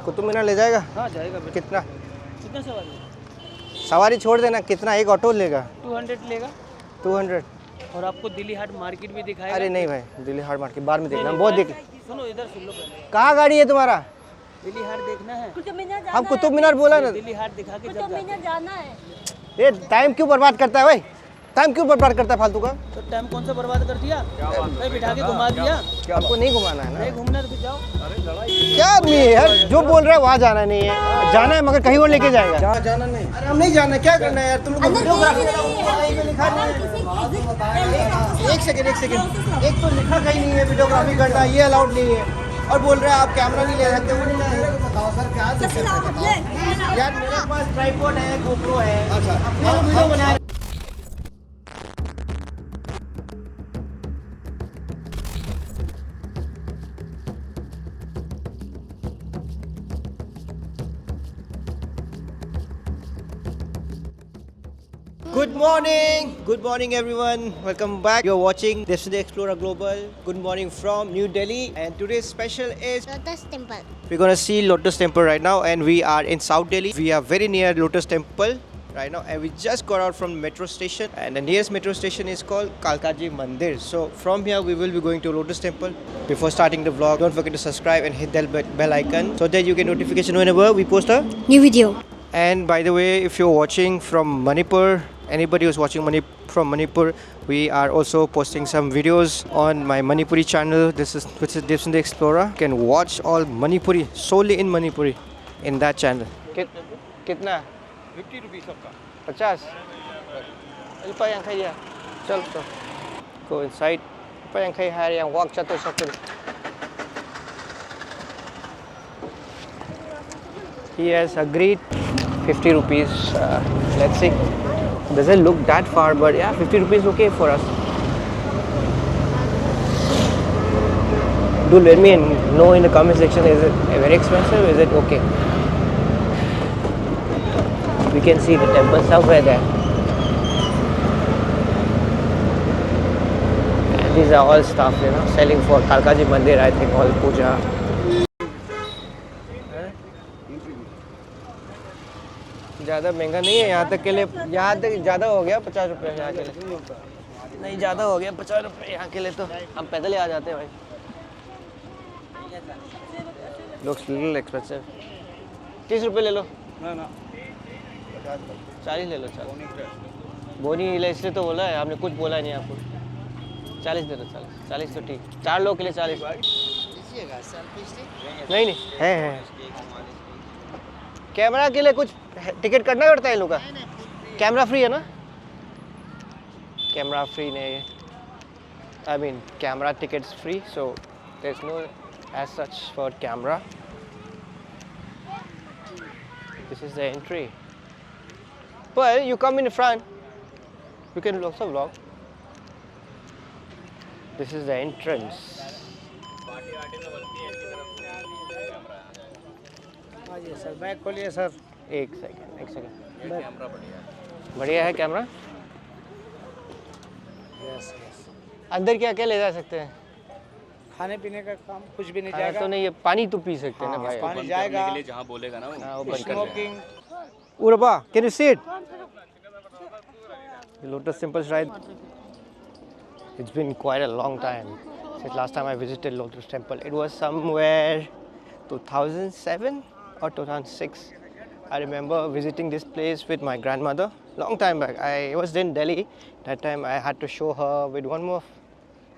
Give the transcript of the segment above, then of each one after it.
कुतुब मीनार ले जाएगा? हाँ जाएगा बेटा। कितना कितना सवारी? सवारी छोड़ देना, कितना एक ऑटो लेगा? 200 लेगा। 200? और आपको दिल्ली हाट मार्केट भी दिखाएगा। अरे नहीं भाई, दिल्ली हाट मार्केट बाद में देखना, बहुत देख। सुनो इधर सुन लो पहले। कहाँ गाड़ी है तुम्हारा? दिल्ली हाट देखना है। हम कुतुब मीनार बोला ना। दिल्ली हाट दिखा के जब जाना है। ये टाइम क्यों बर्बाद करता है भाई? टाइम क्यों बर्बाद करता है फालतू का? तो टाइम कौन सा बर्बाद कर दिया? कहीं बिठा के घुमा दिया। आपको नहीं घुमाना है ना? नहीं घूमना तो जाओ। क्या आदमी है यार, जो बोल रहा है वहाँ जाना नहीं है, जाना है मगर कहीं और लेके जाएगा। जाना नहीं, अरे हम नहीं जाना, क्या करना है यार तुम लोग? एक सेकंड, एक तो लिखा कहीं नहीं है वीडियोग्राफी करना, ये अलाउड नहीं है, और बोल रहे हैं आप कैमरा नहीं ले सकते, वो नहीं ले सकते। बताओ सर क्या दिक्कत है यार? मेरे पास ट्राइपॉड है, गोप्रो है। अच्छा, अपने वीडियो बनाए। Good morning everyone. Welcome back. You're watching Destiny Explorer Global. Good morning from New Delhi, and today's special is Lotus Temple. we're gonna see Lotus Temple right now, and we are in South Delhi. We are very near Lotus Temple right now, and we just got out from metro station, and the nearest metro station is called Kalkaji Mandir. So from here we will be going to Lotus Temple. Before starting the vlog, don't forget to subscribe and hit that bell icon so that you get notification whenever we post a New video. And by the way, if you're watching from Manipur, anybody who's watching from Manipur, we are also posting some videos on my Manipuri channel. Which is Destiny Explorer. You can watch all Manipuri, solely in Manipuri, in that channel. कितना? 50 rupees सबका। 50? Ilpa yang kaya. Chal. Go inside. Ilpa yang kaya hari yang walk chato sakit. He has agreed 50 rupees. Let's see. Doesn't look that far, but yeah, 50 rupees okay for us. Do let me know in the comment section, is it very expensive? Is it okay? We can see the temple somewhere there. And these are all stuff, selling for Kalkaji Mandir, I think, all puja. ज़्यादा महंगा नहीं है यहाँ तक के लिए। यहाँ तक ज़्यादा हो गया 50 रुपये यहाँ के लिए। नहीं, ज़्यादा हो गया 50 रुपये यहाँ के लिए, तो हम पैदल ही आ जाते हैं भाई। Looks little expensive. 30 रुपये ले लो ना, 40 ले लो। 40 बोनी इसलिए तो बोला है, आपने कुछ बोला ही नहीं। आपको 40 दे दो। 40 तो ठीक, 4 लोग के लिए 40। नहीं है। कैमरा के लिए कुछ टिकट करना पड़ता है इन लोग का? कैमरा फ्री है ना? कैमरा फ्री नहीं है, I mean camera tickets free, so there is no as such for camera. This is the entry. But you come in the front, you can also vlog. This is the entrance. Sir bag खोलिए sir. एक second. बढ़िया है camera. Yes. अंदर क्या क्या ले जा सकते हैं? खाने पीने का काम कुछ भी नहीं खाना जाएगा। तो नहीं है, पानी तो पी सकते हैं ना भाई। पानी जाएगा के लिए जहाँ बोलेगा ना वो बंद कर smoking. Uraba, can you see it? The Lotus Temple is right. It's been quite a long time since last time I visited Lotus Temple. It was somewhere 2007 or 2006. I remember visiting this place with my grandmother long time back. I was in Delhi. That time I had to show her with one more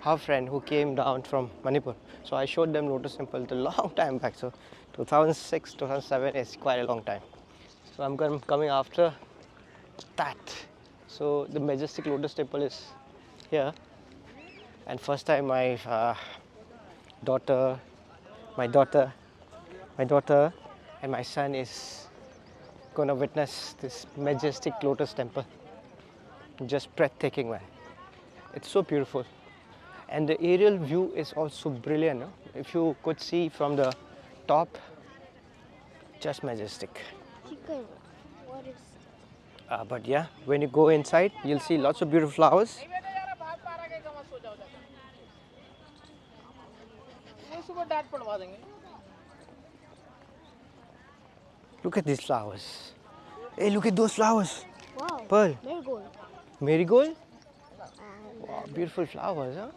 her friend who came down from Manipur. So I showed them Lotus Temple a long time back. So 2006, 2007 is quite a long time. So I'm coming after that. So the majestic Lotus Temple is here. And first time my daughter and my son is gonna witness this majestic Lotus Temple. Just breathtaking, man. It's so beautiful. And the aerial view is also brilliant. No? If you could see from the top, just majestic. Chicken. What is? But yeah, when you go inside, you'll see lots of beautiful flowers. Look at these flowers. Hey, look at those flowers. Wow. Pearl. Marigold. Marigold? And Wow, beautiful flowers, huh?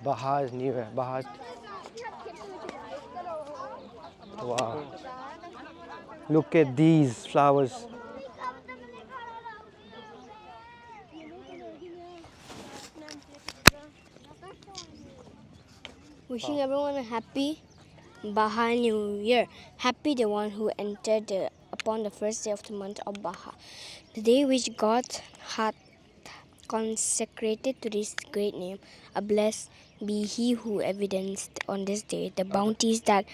Bahar's new hai. Bahar's. Wow. Look at these flowers. wishing everyone a happy Baha New Year. Happy the one who entered upon the first day of the month of Baha, the day which God had consecrated to this great name. A blessed be he who evidenced on this day the bounties that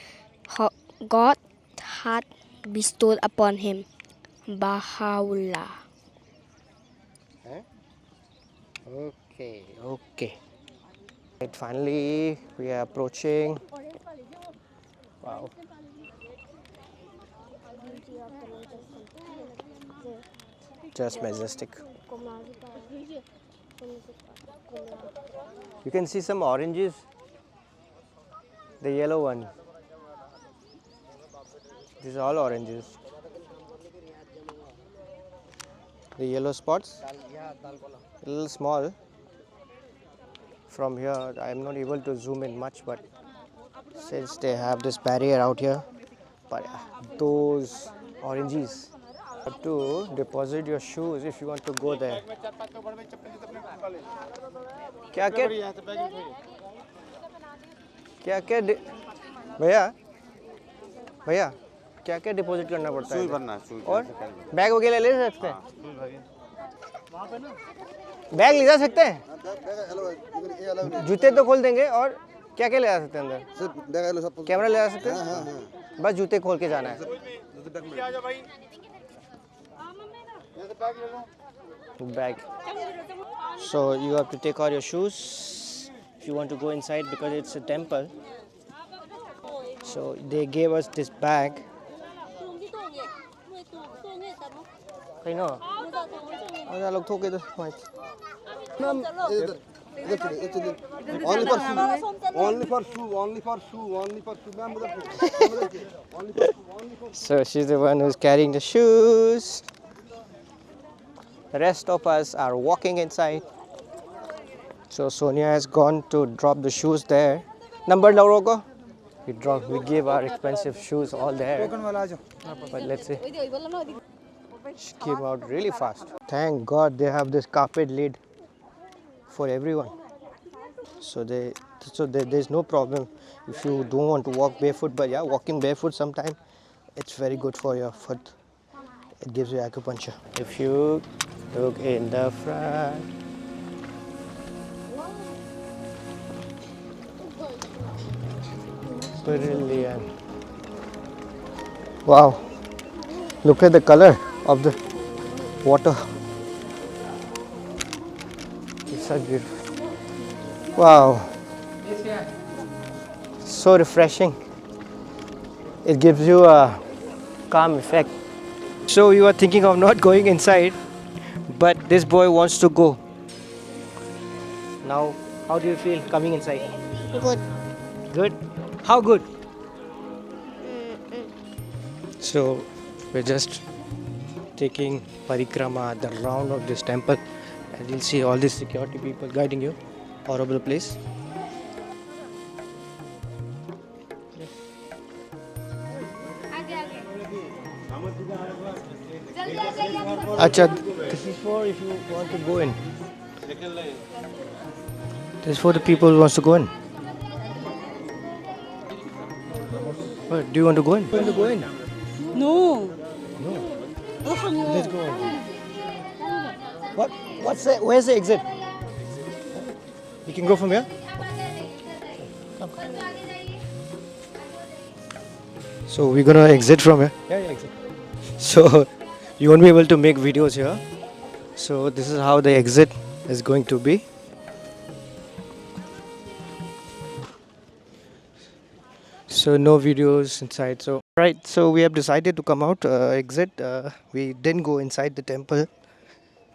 God had bestowed upon him. Baha'u'llah. Okay, okay. Right, finally, we are approaching. Wow. Just majestic. You can see some oranges. The yellow one. These are all oranges. The yellow spots. A little small. From here, I am not able to zoom in much, but since they have this barrier out here, but those oranges. You have to deposit your shoes if you want to go there. क्या क्या क्या क्या भैया भैया क्या क्या deposit करना पड़ता है? और बैग वगैरह ले सकते हैं? बैग ले जा सकते हैं? जूते तो खोल देंगे और क्या क्या ले जा सकते हैं अंदर? कैमरा ले जा सकते हैं? बस जूते खोल के जाना है. Bag. So you have to take out your shoes if you want to go inside because it's a temple. So they gave us this bag. I know. लोग थोके तो only for shoe. So she's the one who's carrying the shoes. The rest of us are walking inside. So Sonia has gone to drop the shoes there. Number Lauroko? We gave our expensive shoes all there. But let's see. She came out really fast. Thank God they have this carpet laid for everyone. So there's no problem if you don't want to walk barefoot. But yeah, walking barefoot sometime, it's very good for your foot. It gives you acupuncture. If you look in the front, brilliant. Wow, look at the color of the water. It's so beautiful. Wow, so refreshing. It gives you a calm effect. So you are thinking of not going inside, but this boy wants to go. Now, how do you feel coming inside? Good. Good? How good? So we're just taking parikrama, the round of this temple, and you'll see all these security people guiding you all over the place. Acha, this is for if you want to go in. This is for the people who wants to go in. What, do you want to go in? Do you want to go in? No. No. Let's go. What's the, where's the exit? You can go from here? Come. So we're gonna exit from here. Yeah, exit. So you won't be able to make videos here. So this is how the exit is going to be. So no videos inside. So right, so we have decided to come out, exit. We didn't go inside the temple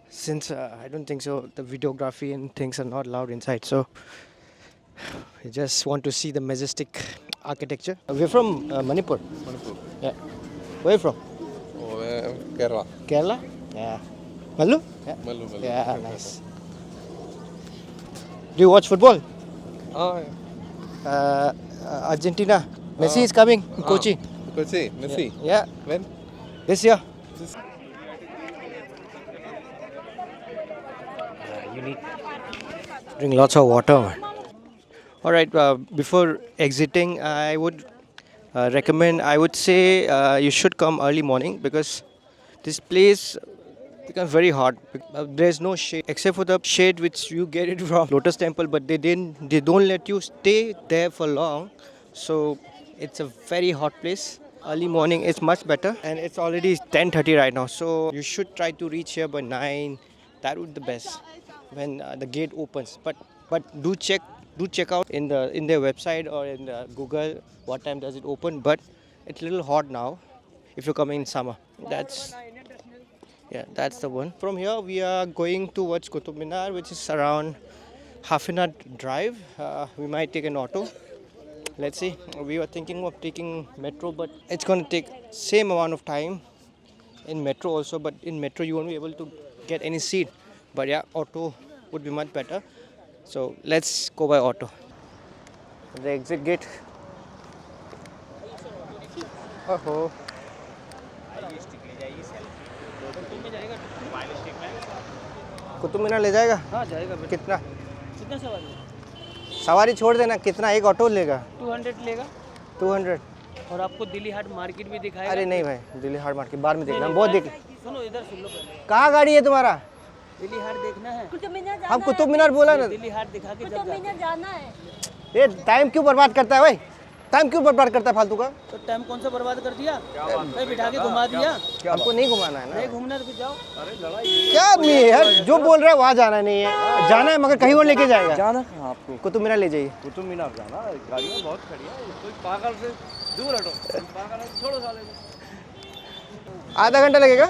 since I don't think so. The videography and things are not allowed inside. So We just want to see the majestic architecture. We're from Manipur. Manipur. Yeah. Where are you from? Oh, Kerala. Kerala? Yeah. Mallu? Yeah. Mallu. Yeah, nice. Do you watch football? Ah, yeah. Argentina. Messi is coming in Kochi. Kochi, Messi. Yeah. When? This year. This- You need drink lots of water. All right. Before exiting, I would recommend. I would say you should come early morning because this place becomes very hot. There's no shade except for the shade which you get it from Lotus Temple, but they don't let you stay there for long. So it's a very hot place. Early morning is much better, and it's already 10:30 right now. So you should try to reach here by 9. That would be the best when the gate opens. But do check out in their website or in Google what time does it open. But it's a little hot now if you're coming in summer. That's the one. From here we are going towards Qutub Minar, which is around half an hour drive. We might take an auto. Let's see. We were thinking of taking metro, but it's going to take same amount of time in metro also. But in metro you won't be able to get any seat. But yeah, auto would be much better. So let's go by auto. The exit gate. Oh. Qutub Minar ले जाएगा? हाँ जाएगा बेटा। कितना? कितना सवारी? सवारी छोड़ देना, कितना एक ऑटो लेगा? 200 लेगा 200। और आपको दिल्ली हाट मार्केट भी दिखाएगा। अरे नहीं भाई, दिल्ली हाट मार्केट बाद में देखना, बहुत देख। सुनो इधर सुन लो पहले। कहाँ गाड़ी है तुम्हारा? दिल्ली हाट देखना है। हम कुतुब मीनार बोला ना। दिल्ली हाट दिखा के जब जाना है। ये टाइम क्यों बर्बाद करता है भाई? टाइम क्यों बर्बाद करता है फालतू का? तो टाइम कौन सा बर्बाद कर दिया? भाई बिठा के घुमा दिया। हमको नहीं घुमाना है ना। नहीं घूमना तो फिर जाओ। क्या आदमी है यार, जो बोल रहा है वहाँ जाना नहीं है, जाना है मगर कहीं और लेके जाएगा। जाना कहाँ आपको? कुतुब मीनार ले जाइए। कुतुब मीनार जाना, गाड़ियाँ बहुत खड़ी है, कोई पागल से दूर हटो, पागल है छोड़ो साले को। आधा घंटा लगेगा?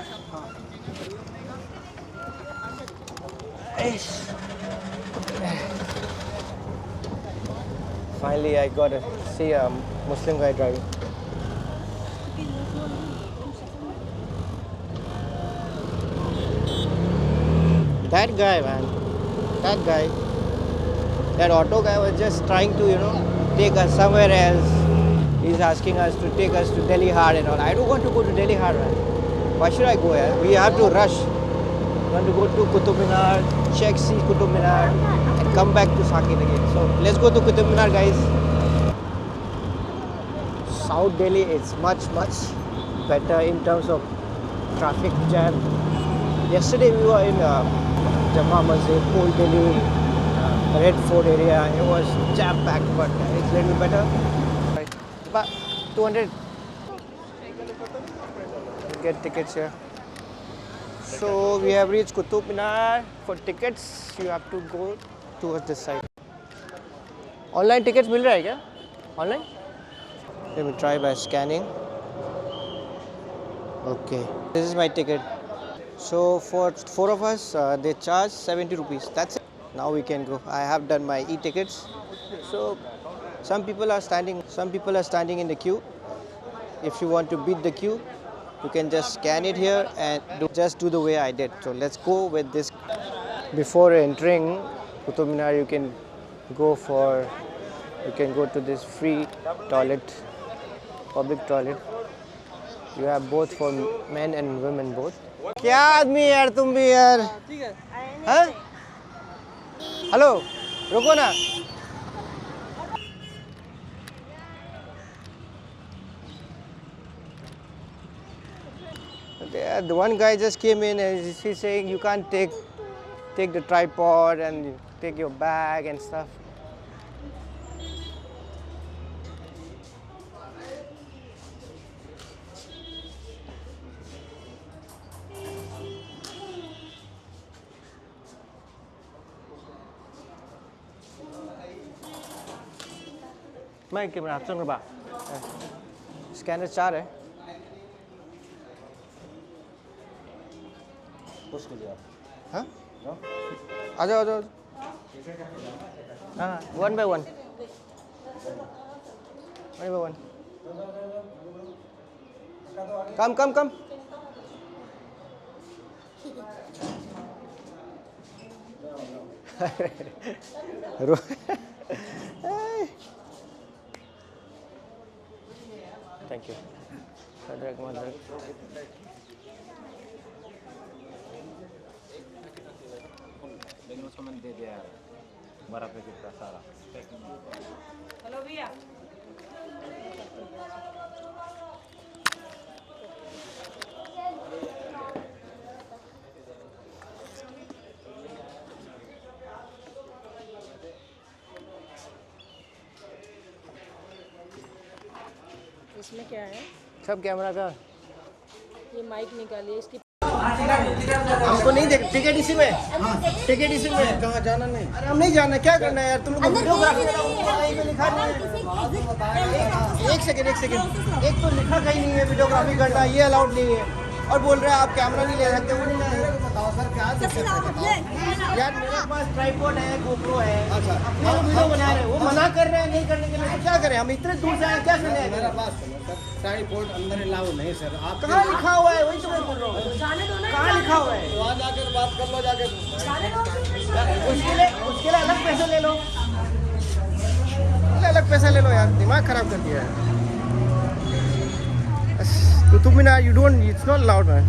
Finally, I got to see a Muslim guy driving. That guy, man. That guy. That auto guy was just trying to, take us somewhere else. He's asking us to take us to Delhi Haat and all. I don't want to go to Delhi Haat, man. Why should I go here? We have to rush. We want to go to Qutub Minar, see Qutub Minar, and come back to Sakin again. So let's go to Qutub Minar, guys. South Delhi is much better in terms of traffic jam. Yesterday we were in Jama Masjid, Old Delhi, Red Fort area. It was jam packed, but it's a little better. Right. About 200. Get tickets here. So we have reached Qutub Minar. For tickets, you have to go towards this side. Online tickets मिल रहा है क्या? Online? Let me try by scanning. Okay, this is my ticket. So for 4 of us, they charge 70 rupees. That's it. Now we can go. I have done my e-tickets. So some people are standing in the queue. If you want to beat the queue, you can just scan it here and just do the way I did. So let's go with this. Before entering Qutub Minar, you can go to this free toilet, public toilet. You have both for men and women both. क्या आदमी यार तुम भी यार? हाँ? Hello, रुको ना. The one guy just came in and he's saying you can't take the tripod and take your bag and stuff. मैं कैमरा हाथ से बा स्कैनर 4 है हाँ आ जाओ हाँ 1 by 1 Whatever one. Come. Thank you. Madrak. लेकिन उसको मैंने दे दिया है बड़ा पैकेट का सारा। हेलो भैया इसमें क्या है? सब कैमरा का ये माइक निकालिए इसकी। हमको नहीं देख टिकट इसी में टिकट इसी में कहाँ जाना नहीं अरे हम नहीं जाना क्या करना है यार तुम लोग वीडियोग्राफी लिखा नहीं है एक सेकंड एक तो लिखा कहीं नहीं है वीडियोग्राफी करना ये अलाउड नहीं है और बोल रहे हैं आप कैमरा नहीं ले सकते वो नहीं बताओ सर क्या यार मेरे पास ट्राइपॉड है गोप्रो है अच्छा अपने लोग वीडियो बना रहे हैं वो मना कर रहे हैं नहीं करने के लिए तो क्या करें हम इतने दूर से आए क्या करने मेरा पास सर ट्राइपॉड अंदर अलाउ नहीं सर आप कहाँ लिखा हुआ है वही तो मैं बोल रहा हूँ कहाँ लिखा हुआ है वहाँ जाकर बात कर लो जाके उसके लिए अलग पैसे ले लो अलग पैसा ले लो यार दिमाग खराब कर दिया है Qutub Minar you don't it's not loud man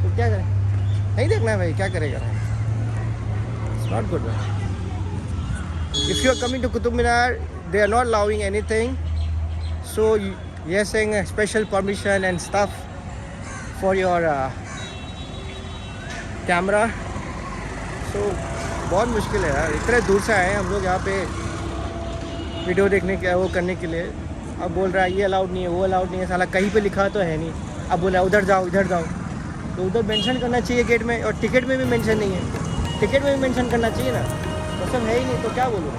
तो क्या करें नहीं देखना है भाई क्या करेगा it's not good if you are coming to Qutub Minar they are not allowing anything so you are saying special permission and stuff for your camera so बहुत मुश्किल है यार इतने दूर से आए हैं हम लोग यहाँ पे वीडियो देखने के वो करने के लिए अब बोल रहा है ये अलाउड नहीं है वो अलाउड नहीं है साला कहीं पे लिखा तो है नहीं अब बोला उधर जाओ इधर जाओ तो उधर मेंशन करना चाहिए गेट में और टिकट में भी मेंशन नहीं है टिकट में भी मेंशन करना चाहिए ना तो सब है ही नहीं तो क्या बोलूँ